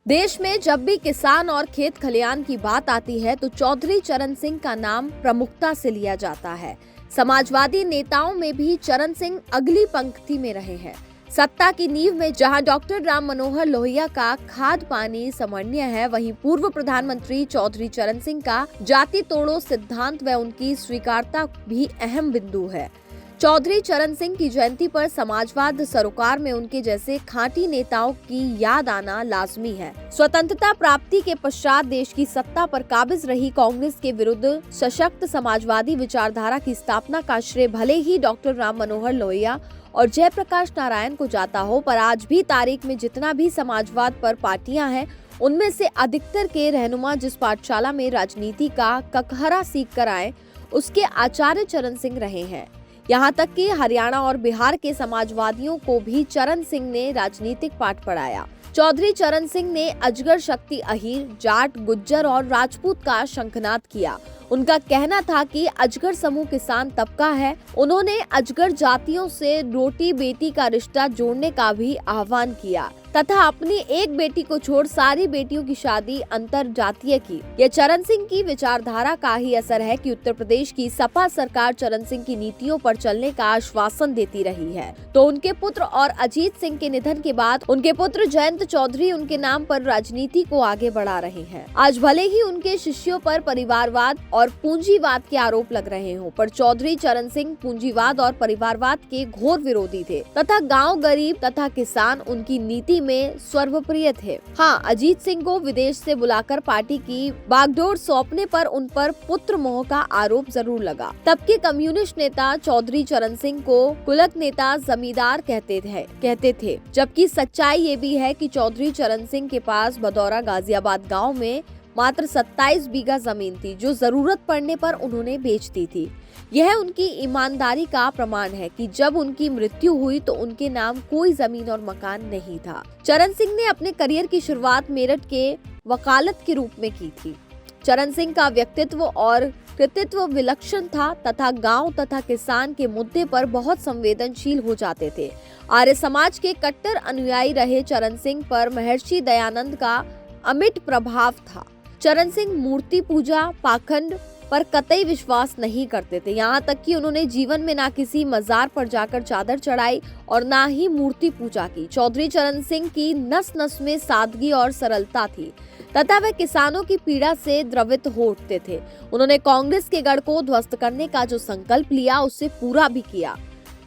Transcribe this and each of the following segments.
देश में जब भी किसान और खेत खलियान की बात आती है तो चौधरी चरण सिंह का नाम प्रमुखता से लिया जाता है। समाजवादी नेताओं में भी चरण सिंह अगली पंक्ति में रहे हैं। सत्ता की नींव में जहां डॉक्टर राम मनोहर लोहिया का खाद पानी समन्वय है, वहीं पूर्व प्रधानमंत्री चौधरी चरण सिंह का जाति तोड़ो सिद्धांत व उनकी स्वीकारता भी अहम बिंदु है। चौधरी चरण सिंह की जयंती पर समाजवाद सरोकार में उनके जैसे खांटी नेताओं की याद आना लाजमी है। स्वतंत्रता प्राप्ति के पश्चात देश की सत्ता पर काबिज रही कांग्रेस के विरुद्ध सशक्त समाजवादी विचारधारा की स्थापना का श्रेय भले ही डॉक्टर राम मनोहर लोहिया और जयप्रकाश नारायण को जाता हो, पर आज भी तारीख में जितना भी समाजवाद पर पार्टियां हैं, उनमें से अधिकतर के रहनुमा जिस पाठशाला में राजनीति का ककहरा सीख कर आए, उसके आचार्य चरण सिंह रहे हैं। यहाँ तक कि हरियाणा और बिहार के समाजवादियों को भी चरण सिंह ने राजनीतिक पाठ पढ़ाया। चौधरी चरण सिंह ने अजगर शक्ति अहीर, जाट, गुज्जर और राजपूत का शंखनाद किया। उनका कहना था कि अजगर समूह किसान तबका है। उन्होंने अजगर जातियों से रोटी बेटी का रिश्ता जोड़ने का भी आह्वान किया तथा अपनी एक बेटी को छोड़ सारी बेटियों की शादी अंतर जातीय की। यह चरण सिंह की विचारधारा का ही असर है कि उत्तर प्रदेश की सपा सरकार चरण सिंह की नीतियों पर चलने का आश्वासन देती रही है। तो उनके पुत्र और अजीत सिंह के निधन के बाद उनके पुत्र जयंत चौधरी उनके नाम पर राजनीति को आगे बढ़ा रहे हैं। आज भले ही उनके शिष्यों पर परिवारवाद और पूंजीवाद के आरोप लग रहे हों, पर चौधरी चरण सिंह पूंजीवाद और परिवारवाद के घोर विरोधी थे तथा गाँव गरीब तथा किसान उनकी नीति में सर्वप्रिय थे। हाँ, अजीत सिंह को विदेश से बुलाकर पार्टी की बागडोर सौंपने पर उन पर पुत्र मोह का आरोप जरूर लगा। तब के कम्युनिस्ट नेता चौधरी चरण सिंह को कुलक नेता जमींदार कहते थे, जबकि सच्चाई ये भी है कि चौधरी चरण सिंह के पास भदौरा गाजियाबाद गाँव में मात्र 27 बीघा जमीन थी, जो जरूरत पड़ने पर उन्होंने बेच दी थी। यह उनकी ईमानदारी का प्रमाण है कि जब उनकी मृत्यु हुई तो उनके नाम कोई जमीन और मकान नहीं था। चरण सिंह ने अपने करियर की शुरुआत मेरठ के वकालत के रूप में की थी। चरण सिंह का व्यक्तित्व और कृतित्व विलक्षण था तथा गांव तथा किसान के मुद्दे पर बहुत संवेदनशील हो जाते थे। आर्य समाज के कट्टर अनुयायी रहे चरण सिंह पर महर्षि दयानंद का अमिट प्रभाव था। चरण सिंह मूर्ति पूजा, पाखंड पर कतई विश्वास नहीं करते थे। यहाँ तक कि उन्होंने जीवन में ना किसी मजार पर जाकर चादर चढ़ाई और ना ही मूर्ति पूजा की। चौधरी चरण सिंह की नस नस में सादगी और सरलता थी तथा वे किसानों की पीड़ा से द्रवित हो उठते थे। उन्होंने कांग्रेस के गढ़ को ध्वस्त करने का जो संकल्प लिया, उससे पूरा भी किया।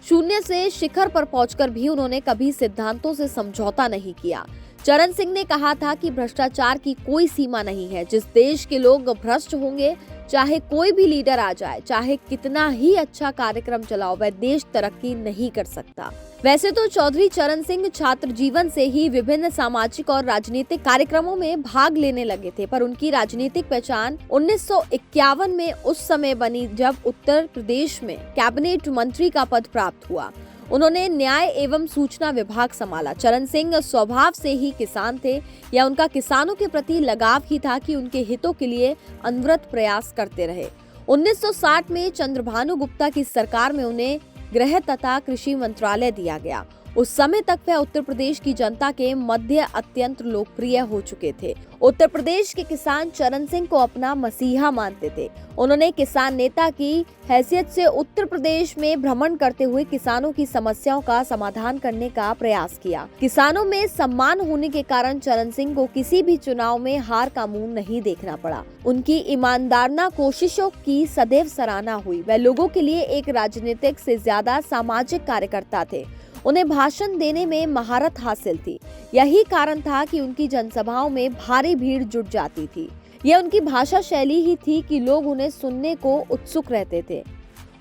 शून्य से शिखर पर पहुंचकर भी उन्होंने कभी सिद्धांतों से समझौता नहीं किया। चरण सिंह ने कहा था कि भ्रष्टाचार की कोई सीमा नहीं है। जिस देश के लोग भ्रष्ट होंगे, चाहे कोई भी लीडर आ जाए, चाहे कितना ही अच्छा कार्यक्रम चलाओ, वह देश तरक्की नहीं कर सकता। वैसे तो चौधरी चरण सिंह छात्र जीवन से ही विभिन्न सामाजिक और राजनीतिक कार्यक्रमों में भाग लेने लगे थे, पर उनकी राजनीतिक पहचान 1951 में उस समय बनी जब उत्तर प्रदेश में कैबिनेट मंत्री का पद प्राप्त हुआ। उन्होंने न्याय एवं सूचना विभाग संभाला। चरण सिंह स्वभाव से ही किसान थे, या उनका किसानों के प्रति लगाव ही था कि उनके हितों के लिए अनवरत प्रयास करते रहे। 1960 में चंद्रभानु गुप्ता की सरकार में उन्हें गृह तथा कृषि मंत्रालय दिया गया। उस समय तक वह उत्तर प्रदेश की जनता के मध्य अत्यंत लोकप्रिय हो चुके थे। उत्तर प्रदेश के किसान चरण सिंह को अपना मसीहा मानते थे। उन्होंने किसान नेता की हैसियत से उत्तर प्रदेश में भ्रमण करते हुए किसानों की समस्याओं का समाधान करने का प्रयास किया। किसानों में सम्मान होने के कारण चरण सिंह को किसी भी चुनाव में हार का मुंह नहीं देखना पड़ा। उनकी ईमानदाराना कोशिशों की सदैव सराहना हुई। वह लोगों के लिए एक राजनीतिक से ज्यादा सामाजिक कार्यकर्ता थे। उन्हें भाषण देने में महारत हासिल थी। यही कारण था कि उनकी जनसभाओं में भारी भीड़ जुट जाती थी। यह उनकी भाषा शैली ही थी कि लोग उन्हें सुनने को उत्सुक रहते थे।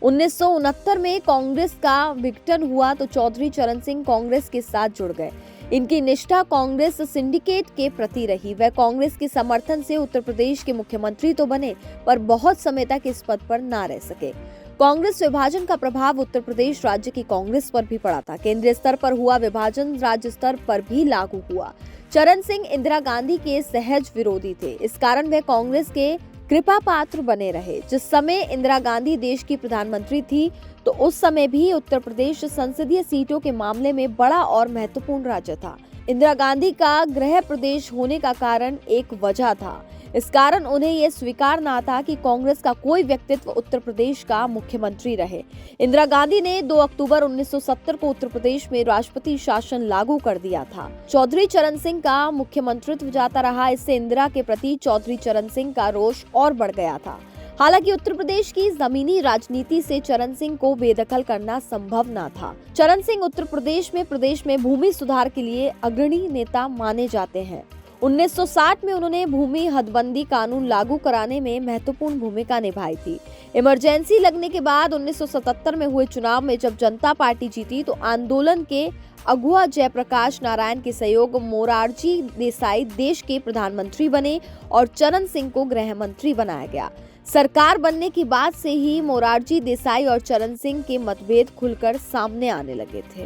1969 में कांग्रेस का विघटन हुआ तो चौधरी चरण सिंह कांग्रेस के साथ जुड़ गए। इनकी निष्ठा कांग्रेस सिंडिकेट के प्रति रही। वह कांग्रेस के समर्थन से उत्तर प्रदेश के मुख्यमंत्री तो बने, पर बहुत समय तक इस पद पर ना रह सके। कांग्रेस विभाजन का प्रभाव उत्तर प्रदेश राज्य की कांग्रेस पर भी पड़ा था। केंद्रीय स्तर पर हुआ विभाजन राज्य स्तर पर भी लागू हुआ। चरण सिंह इंदिरा गांधी के सहज विरोधी थे। इस कारण वे कांग्रेस के कृपा पात्र बने रहे। जिस समय इंदिरा गांधी देश की प्रधानमंत्री थी, तो उस समय भी उत्तर प्रदेश संसदीय सीटों के मामले में बड़ा और महत्वपूर्ण राज्य था। इंदिरा गांधी का गृह प्रदेश होने का कारण एक वजह था। इस कारण उन्हें यह स्वीकार ना था कि कांग्रेस का कोई व्यक्तित्व उत्तर प्रदेश का मुख्यमंत्री रहे। इंदिरा गांधी ने 2 अक्टूबर 1970 को उत्तर प्रदेश में राष्ट्रपति शासन लागू कर दिया था। चौधरी चरण सिंह का मुख्यमंत्रित्व जाता रहा। इससे इंदिरा के प्रति चौधरी चरण सिंह का रोष और बढ़ गया था। हालांकि उत्तर प्रदेश की जमीनी राजनीति से चरण सिंह को बेदखल करना संभव न था। चरण सिंह उत्तर प्रदेश में भूमि सुधार के लिए अग्रणी नेता माने जाते हैं। 1960 में उन्होंने भूमि हदबंदी कानून लागू कराने में महत्वपूर्ण भूमिका निभाई थी। इमरजेंसी लगने के बाद 1977 में हुए चुनाव में जब जनता पार्टी जीती तो आंदोलन के अगुआ जयप्रकाश नारायण के सहयोग मोरारजी देसाई देश के प्रधानमंत्री बने और चरण सिंह को गृह मंत्री बनाया गया। सरकार बनने के बाद से ही मोरारजी देसाई और चरण सिंह के मतभेद खुलकर सामने आने लगे थे।